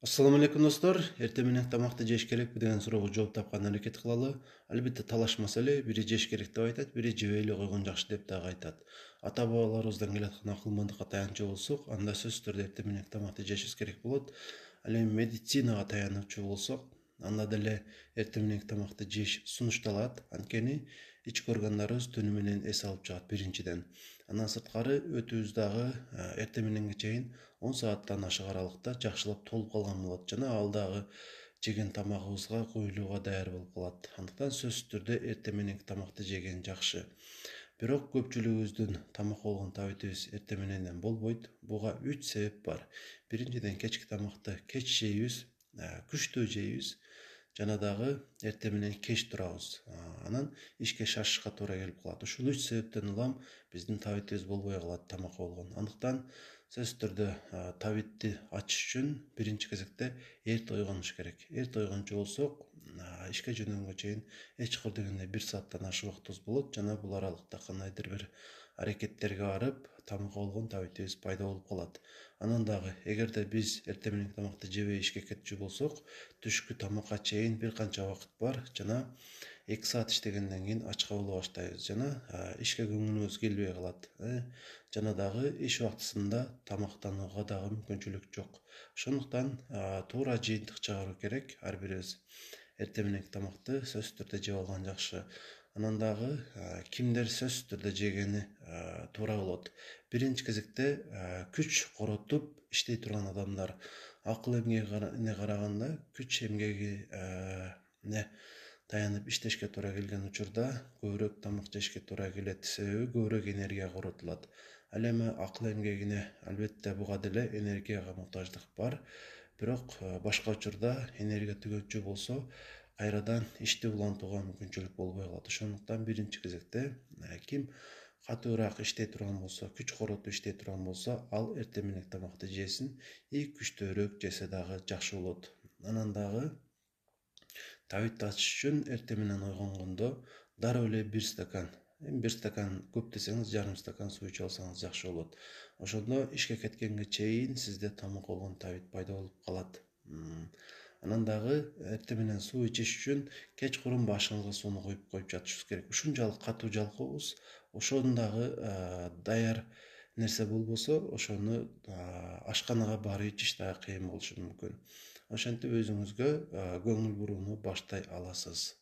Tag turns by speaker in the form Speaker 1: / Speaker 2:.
Speaker 1: Assalamu alaikum dostlar. Erте менен тамакты жеш керекпи деген суроого жооп тапкан аракет кылалы. Албетте талаш маселе, бири жеш керек деп айтат, бири жебей эле койгон жакшы деп дагы айтат. Ата бабаларыбыздан келаткан акылмандыкка таянчу болсок, анда сөзсүз түрдө эрте менен тамакты жешибиз керек болот. Ал эми медицинага таянычу болсок, анда деле эрте менен тамакты жеш сунушталат. Анткени ички органдарыбыз түнү менен эс алып чыгат биринчиден. Андан сырткары өтүбүз дагы эрте мененге чейин 10 сааттан ашык аралыкта жакшылап толуп калган болот жана ал дагы жеген тамагыбызга коюлууга даяр болуп калат. Андыктан сөзсүз түрдө эрте мененки тамакты жеген жакшы. Бирок көпчүлүгүбүздүн тамак болгон табитибиз эрте мененден болбойт. Буга 3 себеп бар. Биринчиден кечки тамакты кеч жейбиз, күчтүү жейбиз. Жана дагы эрте менен кеч турабыз. Анан ишке шашышка туура келип калат. Ушул 3 себептен улам биздин табитибиз болбой калат тамак болгон. Андыктан сөзсүз түрдө табитти ачыш үчүн биринчи кезекте эрте ойгонуш керек. Эрте ойгончу болсок, ишке жөнөгөнгө чейин эч кыр дегенде 1 сааттан ашык убактыбыз болот жана бул аралыкта кандайдыр бир аракеттерге барып, тамак болгон табитибиз пайда болуп калат. Анан дагы эгерде биз эрте менен тамакты жебей ишке кетчү болсок, түшкү тамакка чейин бир канча убакыт бар жана 2 саат иштегенден кийин ачка боло баштайбыз жана ишке көңүлүбүз келбей калат. Жана дагы иш убактысында тамактанууга дагы мүмкүнчүлүк жок. Ошондуктан туура жыйынтык чыгаруу керек. Ар бирибиз эрте мененки тамакты сөзсүз түрдө жеп алган жакшы. Анан дагы кимдер сөзсүз түрдө жегени туура болот. Биринчи кезекте күч коротуп иштей турган адамдар. Акыл эмгегине караганда күч эмгегине таянып иштешке туура келген учурда көбүрөөк тамак жешке туура келет. Себеби көбүрөөк энергия коротулат. Ал эми акыл эмгегине албетте буга деле энергияга муктаждык бар. Бирок башка учурда энергия түгөнчү болсо, кайрадан ишти улантууга мүмкүнчүлүк болбой калат. Ошондуктан биринчи кезекте ким катуураак иштей турган болсо, күч коротуп иштей турган болсо, ал эрте мененки тамакты жесин. Күчтүүрөөк жесе дагы жакшы болот. Анан дагы табитти ачыш үчүн эрте менен ойгонгондо дароо эле 1 стакан, 1 стакан көп десеңиз, жарым стакан суу ичип алсаңыз жакшы болот. Ошондо ишке кеткенге чейин сизде тамак болгон табит пайда болуп калат. Анан дагы эрте менен суу ичиш үчүн кечкурун башыңызга сууну коюп жатышыбыз керек. Ушунчалык катуу жалкообуз, ошону дагы даяр нерсе болбосо, ошону ашканага барып ичиш дагы кыйын болушу мүмкүн. Ошентип өзүңүзгө көңүл бурууну баштай аласыз.